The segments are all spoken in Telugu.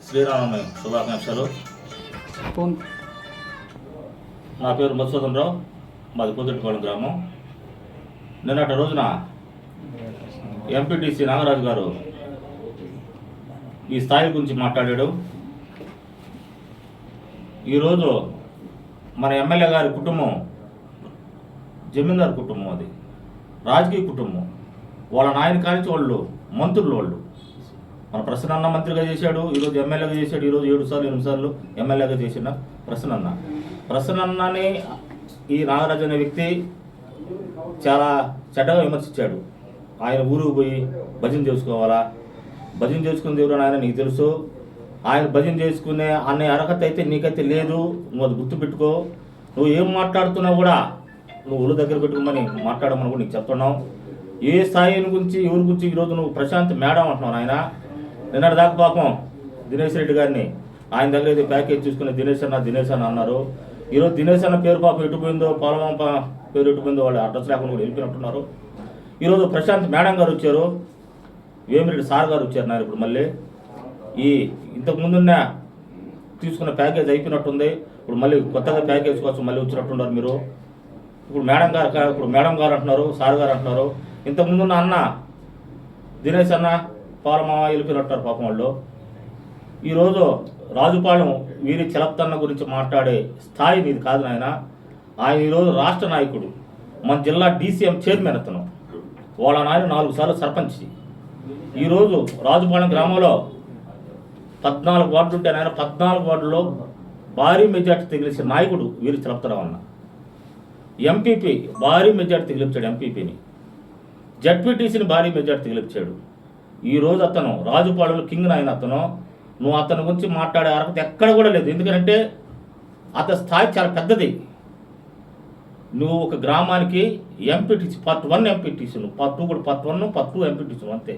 శ్రీరామనవమి శుభాకాంక్షలు. నా పేరు మధుసూదన్ రావు, మాది పొద్దుటిపాలెం గ్రామం. నిన్నటి రోజున ఎంపీటీసీ నాగరాజు గారు ఈ స్థాయి గురించి మాట్లాడాడు. ఈరోజు మన ఎమ్మెల్యే గారి కుటుంబం జమీందారు కుటుంబం, అది రాజకీయ కుటుంబం. వాళ్ళ నాయన కానించి వాళ్ళు మంత్రులు. వాళ్ళు మన ప్రసన్న మంత్రిగా చేశాడు, ఈరోజు ఎమ్మెల్యేగా చేశాడు. ఈరోజు 7 సార్లు 8 సార్లు ఎమ్మెల్యేగా చేసిన ప్రసన్నని ఈ నాగరాజు అనే వ్యక్తి చాలా చెడ్డగా విమర్శించాడు. ఆయన ఊరుకు పోయి భజన చేసుకోవాలా, భజన చేసుకునే దేవుడు ఆయన నీకు తెలుసు. ఆయన భజన చేసుకునే అనే అర్హత అయితే నీకైతే లేదు. నువ్వు అది గుర్తుపెట్టుకో. నువ్వు ఏం మాట్లాడుతున్నావు కూడా నువ్వు ఊరు దగ్గర పెట్టుకోమని మాట్లాడమని కూడా నీకు చెప్తున్నావు. ఏ స్థాయి గురించి ఎవరి గురించి ఈరోజు నువ్వు ప్రశాంత్ మేడం అంటున్నావు. ఆయన నిన్నటి దాకా పాపం దినేష్ రెడ్డి గారిని ఆయన దగ్గర అయితే ప్యాకేజ్ చూసుకుని దినేష్ అన్న అన్నారు. ఈరోజు దినేష్ అన్న పేరు పాపం ఎటుపోయిందో, పాలమాంప పేరు ఎటుపోయిందో వాళ్ళు అడ్రస్ లేకుండా కూడా వెళ్ళిపోయినట్టున్నారు. ఈరోజు ప్రశాంత్ మేడం గారు వచ్చారు, వేమిరెడ్డి సార్ గారు వచ్చారు. నాకు ఇప్పుడు మళ్ళీ ఈ ఇంతకుముందున్న తీసుకున్న ప్యాకేజ్ అయిపోయినట్టుంది. ఇప్పుడు మళ్ళీ కొత్తగా ప్యాకేజ్ కోసం మళ్ళీ వచ్చినట్టున్నారు మీరు. ఇప్పుడు మేడం గారు అంటున్నారు, సార్ గారు అంటున్నారు. ఇంతకుముందున్న అన్న దినేష్ అన్న పాలమామ వెళ్ళిపోయినట్టారు పాపం వాళ్ళు. ఈరోజు రాజుపాలెం వీరి చలప్తన్న గురించి మాట్లాడే స్థాయి మీది కాదు నాయన. ఆయన ఈరోజు రాష్ట్ర నాయకుడు, మన జిల్లా DCM చైర్మన్ అతను. వాళ్ళ నాయన 4 సార్లు సర్పంచ్. ఈరోజు రాజుపాలెం గ్రామంలో 14 వార్డులు ఉంటే ఆయన 14 వార్డుల్లో భారీ మెజార్టీ తగిలించిన నాయకుడు వీరి చలప్తరావు అన్న. ఎంపీపీ భారీ మెజార్టీ తగిలించాడు, ఎంపీపీని. జడ్పీటీసీని భారీ మెజార్టీ తగిలించాడు. ఈరోజు అతను రాజుపాలెంలో కింగ్ నాయన అతను. నువ్వు అతని గురించి మాట్లాడే అర్హత ఎక్కడ కూడా లేదు. ఎందుకంటే అతని స్థాయి చాలా పెద్దది. నువ్వు ఒక గ్రామానికి ఎంపీటీసీ part 1 ఎంపీటీసీ, నువ్వు part 2 కూడా part 1 part 2 ఎంపీటీసీ అంతే.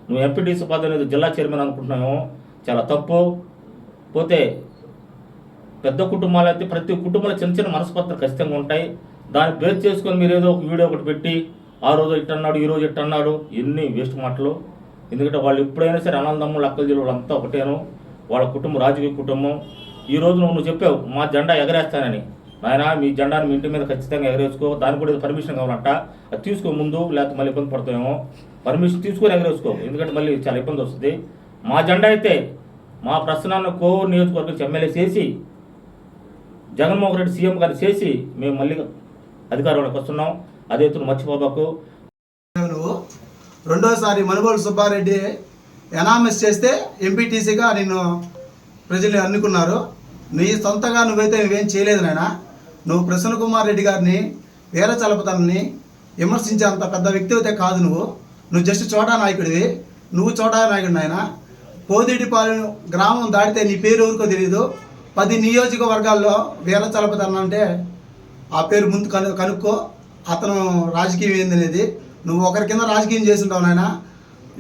నువ్వు ఎంపీటీసీ పదవి అనేది జిల్లా చైర్మన్ అనుకుంటున్నావు, చాలా తప్పు. పోతే పెద్ద కుటుంబాలు అయితే ప్రతి కుటుంబంలో చిన్న చిన్న మనస్పర్ధలు ఖచ్చితంగా ఉంటాయి. దాన్ని బేస్ చేసుకొని మీరు ఏదో ఒక వీడియో ఒకటి పెట్టి ఆ రోజు ఇట్టన్నాడు, ఈ రోజు ఇట్టన్నాడు, ఎన్ని వేస్ట్ మాటలు. ఎందుకంటే వాళ్ళు ఎప్పుడైనా సరే అనందమ్ములు అక్కల జిల్లా వాళ్ళంతా ఒకటేను. వాళ్ళ కుటుంబం రాజకీయ కుటుంబం. ఈరోజు నువ్వు చెప్పావు మా జెండా ఎగరేస్తానని. నాయన మీ జెండాను మీ ఇంటి మీద ఖచ్చితంగా ఎగరేసుకో. దానికి కూడా పర్మిషన్ కావాలంట, అది తీసుకో ముందు, లేకపోతే మళ్ళీ ఇబ్బంది పడతామేమో. పర్మిషన్ తీసుకొని ఎగరేసుకో, ఎందుకంటే మళ్ళీ చాలా ఇబ్బంది వస్తుంది. మా జెండా అయితే మా ప్రసన్న కోవూరు నియోజకవర్గం ఎమ్మెల్యే చేసి జగన్మోహన్ రెడ్డి సీఎం గారు చేసి మేము మళ్ళీ అధికారంలోకి వస్తున్నాం. అదే మర్చిపోబాకు. రెండోసారి మనుగోలు సుబ్బారెడ్డి ఎనామస్ చేస్తే ఎంపీటీసీగా నిన్ను ప్రజలు ఎన్నుకున్నారు. నీ సొంతగా నువ్వైతే నువ్వేం చేయలేదు నాయన. నువ్వు ప్రసన్న కుమార్ రెడ్డి గారిని వీర చలపతన్ని విమర్శించేంత పెద్ద వ్యక్తి అయితే కాదు. నువ్వు జస్ట్ చోటా నాయకుడివి. నువ్వు చోటా నాయకుడు నాయన. పోదిటిపాలెం గ్రామం దాటితే నీ పేరు ఎవరికో తెలియదు. 10 నియోజకవర్గాల్లో వీర చలపతన్న అంటే ఆ పేరు ముందు కనుక్కో. అతను రాజకీయం ఏందనేది నువ్వు ఒకరి కింద రాజకీయం చేస్తుంటావు నాయన.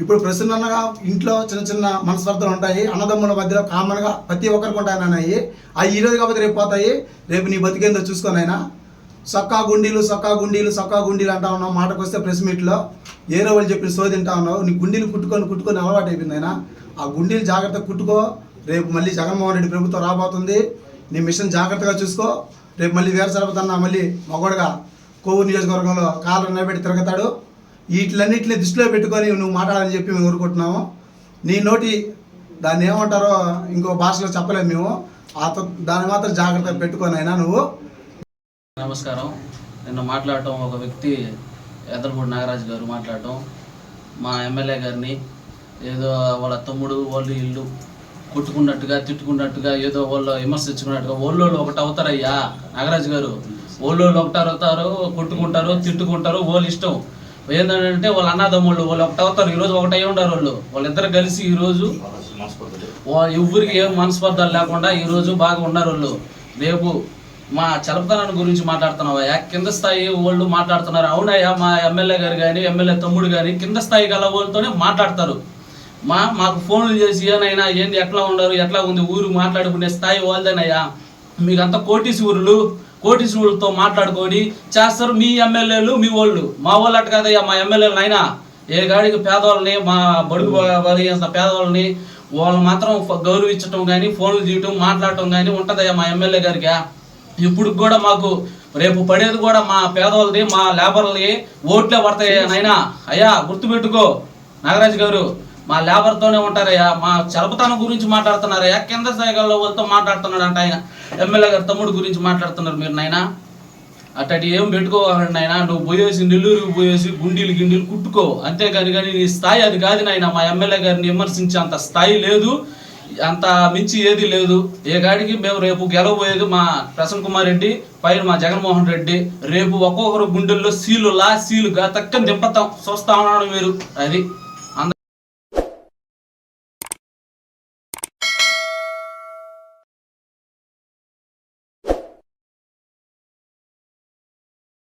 ఇప్పుడు ప్రసన్నగా ఇంట్లో చిన్న చిన్న మనస్పర్ధలు ఉంటాయి, అన్నదమ్ముల మధ్యలో కామన్గా ప్రతి ఒక్కరికి ఉంటాయి నాయన. అవి ఈరోజు కాకపోతే రేపు పోతాయి. రేపు నీ బతికేందో చూసుకోనైనా. సొక్కా గుండీలు అంటా ఉన్నావు. మాటకు వస్తే ప్రెస్ మీట్లో ఏరో వాళ్ళు చెప్పిన సోది తింటా ఉన్నావు. నీ గుండీలు కుట్టుకొని అలవాటు అయిపోయింది ఆయన. ఆ గుండీలు జాగ్రత్తగా కుట్టుకో. రేపు మళ్ళీ జగన్మోహన్ రెడ్డి ప్రభుత్వం రాబోతుంది. నీ మిషన్ జాగ్రత్తగా చూసుకో. రేపు మళ్ళీ వీర చలపతన్న మళ్ళీ మగోడుగా కోవూరు నియోజకవర్గంలో కాళ్ళు నిలబెట్టి తిరుగుతాడు. వీటిలన్నింటినీ దృష్టిలో పెట్టుకొని నువ్వు మాట్లాడాలని చెప్పి మేము కోరుకుంటున్నాము. నీ నోటి దాన్ని ఏమంటారో ఇంకో భాషలో చెప్పలేము మేము. దాన్ని మాత్రం జాగ్రత్తగా పెట్టుకొని అయినా నువ్వు. నమస్కారం. నిన్న మాట్లాడటం ఒక వ్యక్తి ఎదలపూడి నాగరాజు గారు మాట్లాడటం, మా ఎమ్మెల్యే గారిని ఏదో వాళ్ళ తమ్ముడు వాళ్ళు ఇల్లు కొట్టుకున్నట్టుగా తిట్టుకున్నట్టుగా ఏదో వాళ్ళు విమర్శించుకున్నట్టుగా ఓళ్ళోళ్ళు ఒకటి అవుతారయ్యా నాగరాజు గారు. ఓళ్ళోళ్ళు ఒకటి అవుతారు, కొట్టుకుంటారు, తిట్టుకుంటారు, వాళ్ళు ఇష్టం. ఏంటంటే వాళ్ళ అన్నదమ్ముళ్ళు వాళ్ళు ఒకటి అవుతారు. ఈరోజు ఒకటి అయి ఉండరు. వాళ్ళిద్దరు కలిసి ఈరోజు ఎవరికి ఏం మనస్పర్ధలు లేకుండా ఈరోజు బాగా ఉన్నారు వాళ్ళు. రేపు మా చలపతనాన్ని గురించి మాట్లాడుతున్నావయ్యా, కింద స్థాయి వాళ్ళు మాట్లాడుతున్నారు. అవునయ్యా, మా ఎమ్మెల్యే గారు కానీ ఎమ్మెల్యే తమ్ముడు కానీ కింద స్థాయి గల వాళ్ళతోనే మాట్లాడతారు. మాకు ఫోన్లు చేసి ఏనైనా ఏంది ఎట్లా ఉండరు, ఎట్లా ఉంది ఊరు మాట్లాడుకునే స్థాయి వాళ్ళదేనయ్యా. మీకంతా కోటీశ్వరులతో మాట్లాడుకొని చేస్తారు మీ ఎమ్మెల్యేలు, మీ వాళ్ళు. మా వాళ్ళు అట్ట కదయ్యా, మా ఎమ్మెల్యేలు అయినా ఏ గాడికి పేదవాళ్ళని, మా బడుగు పేదవాళ్ళని వాళ్ళు మాత్రం గౌరవించటం కానీ ఫోన్లు చేయటం మాట్లాడటం కానీ ఉంటుందయ్యా మా ఎమ్మెల్యే గారికి. ఇప్పుడు కూడా మాకు రేపు పడేది కూడా మా పేదవాళ్ళది, మా లేబర్లది ఓట్లే పడతాయి నాయనా. అయ్యా గుర్తుపెట్టుకో నాగరాజు గారు, మా లేబర్తోనే ఉంటారయ్యా. మా చలపతనం గురించి మాట్లాడుతున్నారయ్యా, కింద స్థాయిలో వాళ్ళతో మాట్లాడుతున్నాడు అంట ఆయన. ఎమ్మెల్యే గారు తమ్ముడు గురించి మాట్లాడుతున్నారు మీరు నాయన. అట్టటి ఏం పెట్టుకోవాలండి నాయన. నువ్వు పోయేసి నెల్లూరుకి పోయేసి గుండీలు కుట్టుకో అంతేగాని నీ స్థాయి అది కాదు నాయన. మా ఎమ్మెల్యే గారిని విమర్శించే అంత స్థాయి లేదు, అంత మించి ఏది లేదు. ఏ గాడికి మేము రేపు గెలవబోయేది మా ప్రసన్న కుమార్ రెడ్డి, పైన మా జగన్మోహన్ రెడ్డి. రేపు ఒక్కొక్కరు గుండెల్లో సీలుగా తక్కని దింపతాం, చూస్తా ఉన్నాడు మీరు. అది